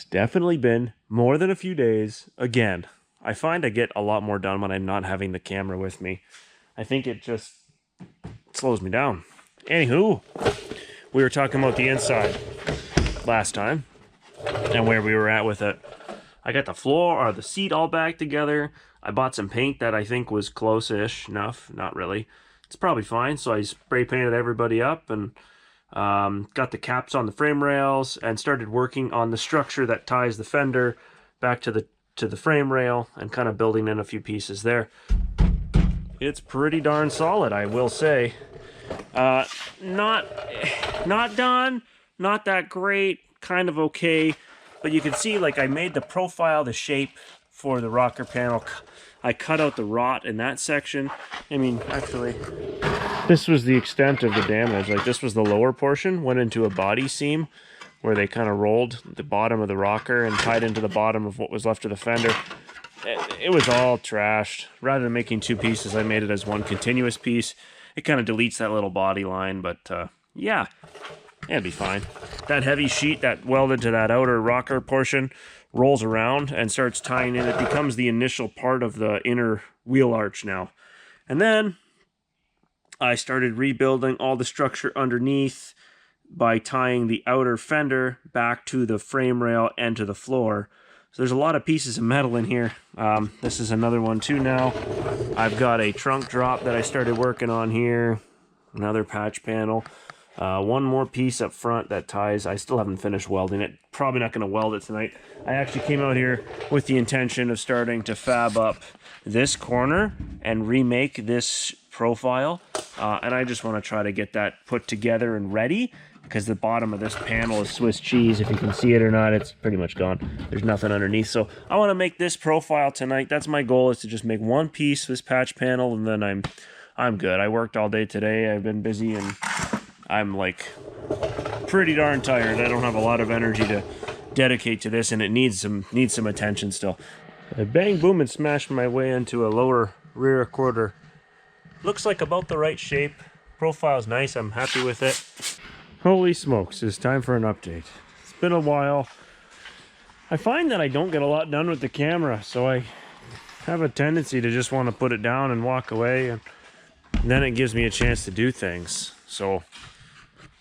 It's definitely been more than a few days. Again, I find I get a lot more done when I'm not having the camera with me. I think it just slows me down. Anywho, we were talking about the inside last time and where we were at with it. I got the floor or the seat all back together. I bought some paint that I think was close-ish enough. Not really. It's probably fine. So I spray painted everybody up and got the caps on the frame rails and started working on the structure that ties the fender back to the frame rail and kind of building in a few pieces there. It's pretty darn solid, I will say. Not done, not that great, kind of okay, but you can see like I made the profile, the shape for the rocker panel. I cut out the rot in that section. I mean, actually, this was the extent of the damage. Like this was the lower portion, went into a body seam where they kind of rolled the bottom of the rocker and tied into the bottom of what was left of the fender. It was all trashed. Rather than making two pieces, I made it as one continuous piece. It kind of deletes that little body line, but yeah, it'd be fine. That heavy sheet that welded to that outer rocker portion rolls around and starts tying in. It becomes the initial part of the inner wheel arch now. And then I started rebuilding all the structure underneath by tying the outer fender back to the frame rail and to the floor. So there's a lot of pieces of metal in here. This is another one too now. I've got a trunk drop that I started working on here. Another patch panel. One more piece up front that ties. I still haven't finished welding it. Probably not going to weld it tonight. I actually came out here with the intention of starting to fab up this corner and remake this profile. And I just want to try to get that put together and ready, because the bottom of this panel is Swiss cheese. If you can see it or not, it's pretty much gone. There's nothing underneath. So I want to make this profile tonight. That's my goal, is to just make one piece, this patch panel, and then I'm good. I worked all day today. I've been busy and I'm like pretty darn tired. I don't have a lot of energy to dedicate to this, and it needs some attention still. I bang boom and smashed my way into a lower rear quarter. Looks like about the right shape. Profile's nice. I'm happy with it. Holy smokes, it's time for an update. It's been a while. I find that I don't get a lot done with the camera, so I have a tendency to just want to put it down and walk away, and then it gives me a chance to do things. So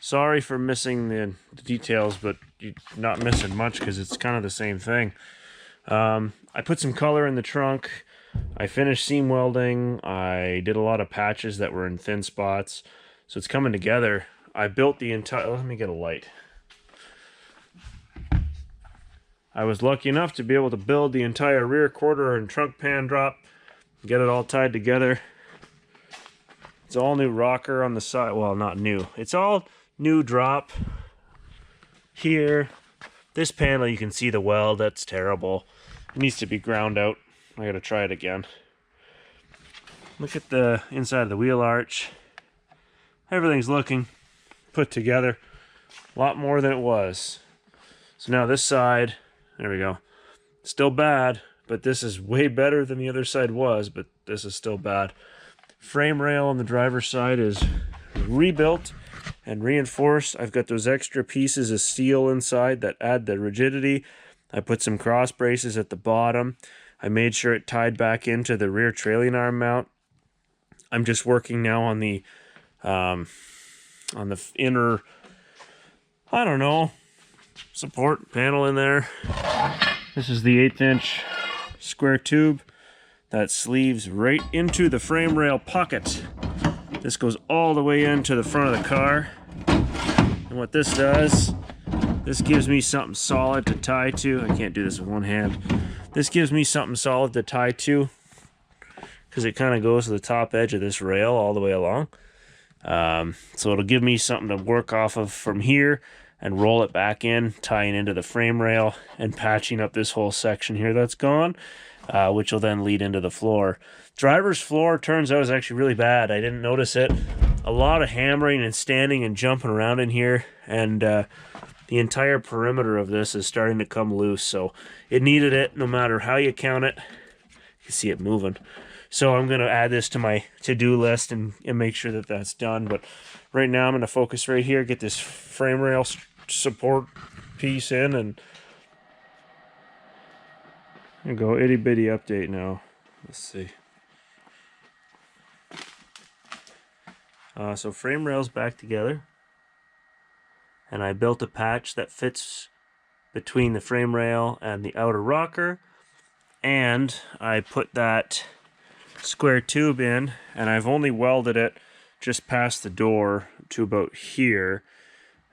sorry for missing the details, but you're not missing much because it's kind of the same thing. I put some color in the trunk. I finished seam welding. I did a lot of patches that were in thin spots, so it's coming together. I built the entire... Let me get a light. I was lucky enough to be able to build the entire rear quarter and trunk pan drop, get it all tied together. It's all new rocker on the side. Well, not new. It's all new drop here. This panel, you can see the weld. That's terrible. It needs to be ground out. I gotta try it again. Look at the inside of the wheel arch. Everything's looking put together. A lot more than it was. So now this side, there we go. Still bad, but this is way better than the other side was, but this is still bad. Frame rail on the driver's side is rebuilt and reinforced. I've got those extra pieces of steel inside that add the rigidity. I put some cross braces at the bottom. I made sure it tied back into the rear trailing arm mount. I'm just working now on the inner, I don't know, support panel in there. This is the 1/8 inch square tube that sleeves right into the frame rail pocket. This goes all the way into the front of the car. And what this does, this gives me something solid to tie to. I can't do this with one hand. This gives me something solid to tie to, because it kind of goes to the top edge of this rail all the way along. So it'll give me something to work off of from here and roll it back in, tying into the frame rail and patching up this whole section here that's gone, which will then lead into the floor. Driver's floor, turns out, is actually really bad. I didn't notice it. A lot of hammering and standing and jumping around in here, and the entire perimeter of this is starting to come loose, so it needed it no matter how you count it. You can see it moving. So I'm going to add this to my to-do list and make sure that that's done. But right now I'm going to focus right here, get this frame rail support piece in, and There you go, itty bitty update now. Let's see. So frame rails back together, and I built a patch that fits between the frame rail and the outer rocker, and I put that square tube in, and I've only welded it just past the door to about here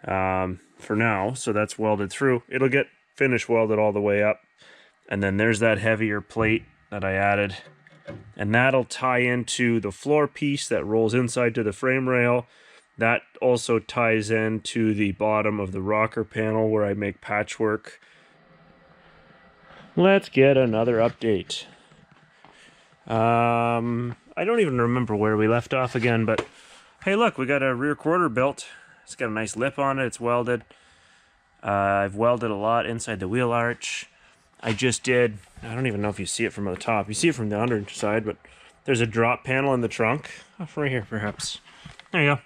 for now, so that's welded through. It'll get finish welded all the way up, and then there's that heavier plate that I added, and that'll tie into the floor piece that rolls inside to the frame rail. That also ties into the bottom of the rocker panel where I make patchwork. Let's get another update. I don't even remember where we left off again, but hey, look, we got a rear quarter built. It's got a nice lip on it. It's welded. I've welded a lot inside the wheel arch. I just did, I don't even know if you see it from the top. You see it from the underside, but there's a drop panel in the trunk. Oh, right here, perhaps. There you go.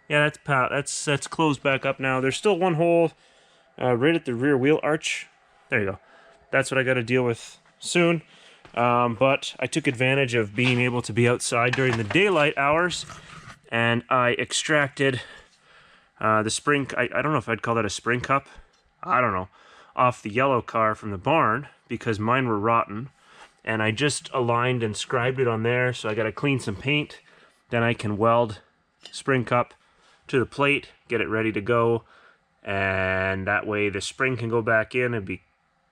Yeah, that's closed back up now. There's still one hole right at the rear wheel arch. There you go. That's what I got to deal with soon. But I took advantage of being able to be outside during the daylight hours, and I extracted the spring. I don't know if I'd call that a spring cup. I don't know. Off the yellow car from the barn because mine were rotten, and I just aligned and scribed it on there. So I got to clean some paint. Then I can weld spring cup to the plate, get it ready to go, and that way the spring can go back in and be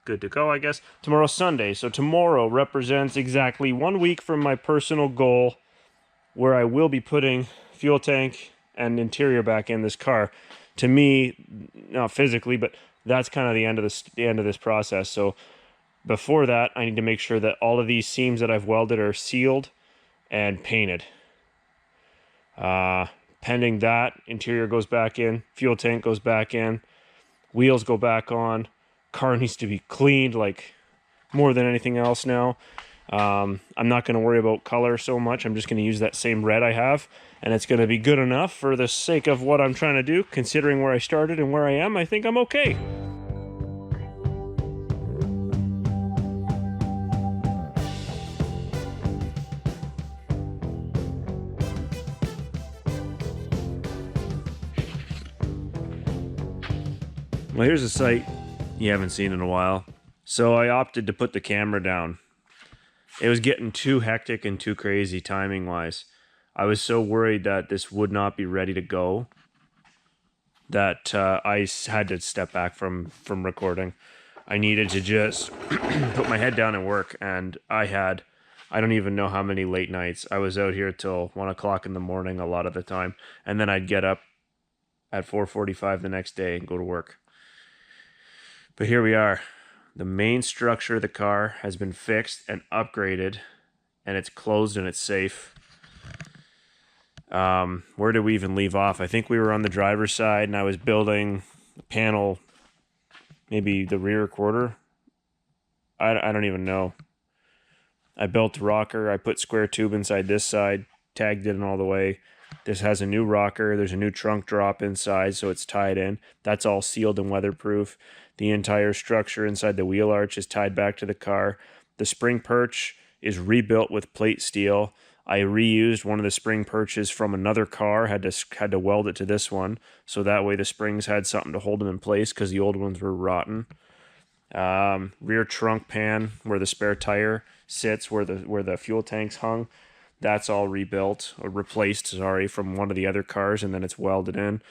good to go, I guess. Tomorrow's Sunday, so tomorrow represents exactly 1 week from my personal goal where I will be putting fuel tank and interior back in this car. To me, not physically, but that's kind of the end of this process. So before that, I need to make sure that all of these seams that I've welded are sealed and painted. Pending that, interior goes back in, fuel tank goes back in, wheels go back on, car needs to be cleaned like more than anything else now. I'm not going to worry about color so much. I'm just going to use that same red I have, and it's going to be good enough for the sake of what I'm trying to do. Considering where I started and where I am, I think I'm okay. Well, here's a sight you haven't seen in a while. So I opted to put the camera down. It was getting too hectic and too crazy timing-wise. I was so worried that this would not be ready to go that I had to step back from recording. I needed to just put my head down and work, and I don't even know how many late nights. I was out here till 1 o'clock in the morning a lot of the time, and then I'd get up at 4:45 the next day and go to work. But here we are. The main structure of the car has been fixed and upgraded, and it's closed and it's safe. Where did we even leave off? I think we were on the driver's side, and I was building the panel, maybe the rear quarter. I don't even know. I built the rocker. I put square tube inside this side, tagged it in all the way. This has a new rocker. There's a new trunk drop inside, so it's tied in. That's all sealed and weatherproof. The entire structure inside the wheel arch is tied back to the car. The spring perch is rebuilt with plate steel. I reused one of the spring perches from another car, had to weld it to this one, so that way the springs had something to hold them in place because the old ones were rotten. Rear trunk pan where the spare tire sits, where the fuel tanks hung, that's all rebuilt or replaced, sorry, from one of the other cars, and then it's welded in.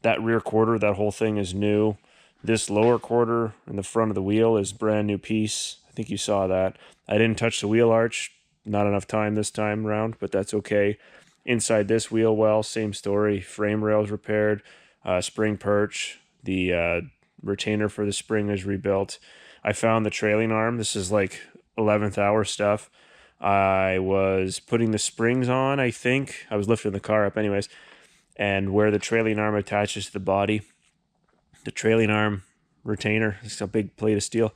That rear quarter, that whole thing is new. This lower quarter in the front of the wheel is brand new piece. I think you saw that. I didn't touch the wheel arch. Not enough time this time around, but that's okay. Inside this wheel well, same story. Frame rails repaired. Spring perch. The retainer for the spring is rebuilt. I found the trailing arm. This is like 11th hour stuff. I was putting the springs on, I think. I was lifting the car up anyways. And where the trailing arm attaches to the body, the trailing arm retainer, it's a big plate of steel,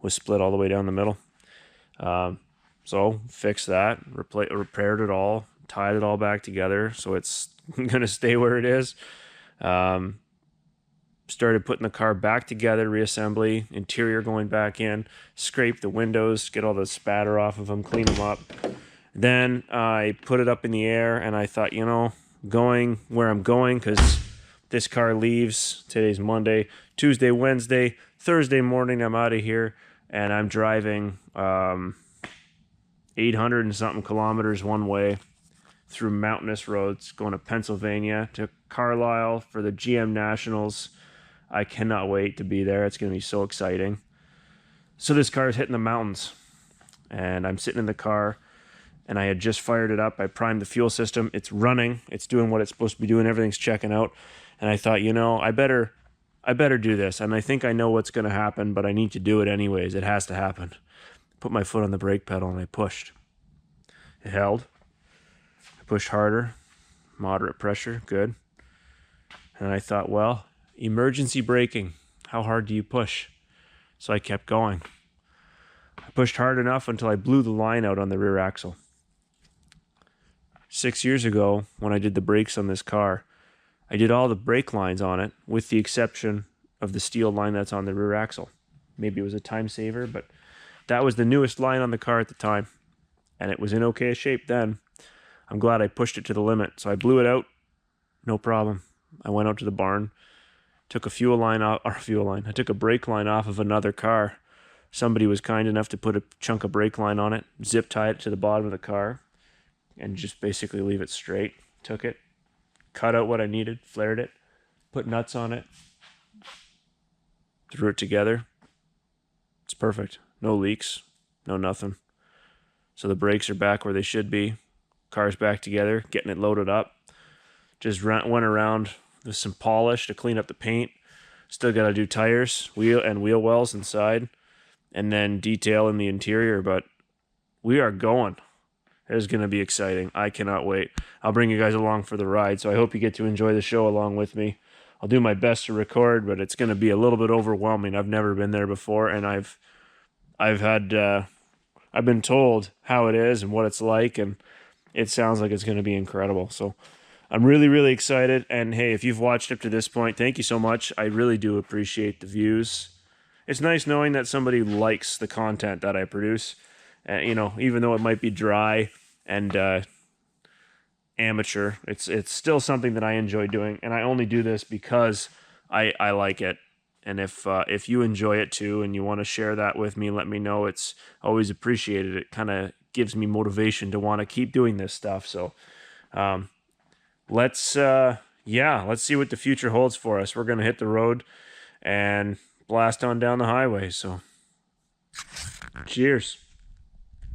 was split all the way down the middle. So fixed that, repaired it all, tied it all back together, so it's going to stay where it is. started putting the car back together, reassembly, interior going back in, scrape the windows, get all the spatter off of them, clean them up. Then I put it up in the air, and I thought, you know, going where I'm going, because this car leaves, today's Monday, Tuesday, Wednesday, Thursday morning I'm out of here, and I'm driving 800 and something kilometers one way through mountainous roads, going to Pennsylvania, to Carlisle for the GM Nationals. I cannot wait to be there. It's going to be so exciting. So this car is hitting the mountains, and I'm sitting in the car, and I had just fired it up. I primed the fuel system. It's running. It's doing what it's supposed to be doing. Everything's checking out. And I thought, you know, I better do this. And I think I know what's going to happen, but I need to do it anyways. It has to happen. Put my foot on the brake pedal, and I pushed. It held. I pushed harder. Moderate pressure. Good. And I thought, well, emergency braking. How hard do you push? So I kept going. I pushed hard enough until I blew the line out on the rear axle. 6 years ago, when I did the brakes on this car, I did all the brake lines on it, with the exception of the steel line that's on the rear axle. Maybe it was a time saver, but that was the newest line on the car at the time, and it was in okay shape then. I'm glad I pushed it to the limit, so I blew it out, no problem. I went out to the barn, took a I took a brake line off of another car. Somebody was kind enough to put a chunk of brake line on it, zip tied it to the bottom of the car, and just basically leave it straight. Took it, cut out what I needed, flared it, put nuts on it, threw it together. It's perfect. No leaks, no nothing. So the brakes are back where they should be. Car's back together, getting it loaded up. Just went around with some polish to clean up the paint. Still got to do tires, wheel wells inside, and then detail in the interior. But we are going. It's going to be exciting. I cannot wait. I'll bring you guys along for the ride, so I hope you get to enjoy the show along with me. I'll do my best to record, but it's going to be a little bit overwhelming. I've never been there before, and I've been told how it is and what it's like, and it sounds like it's going to be incredible. So I'm really, really excited. And hey, if you've watched up to this point, thank you so much. I really do appreciate the views. It's nice knowing that somebody likes the content that I produce. You know, even though it might be dry and amateur, it's still something that I enjoy doing, and I only do this because I like it. And if you enjoy it too and you want to share that with me, let me know. It's always appreciated. It kind of gives me motivation to want to keep doing this stuff. So let's see what the future holds for us. We're going to hit the road and blast on down the highway. So cheers.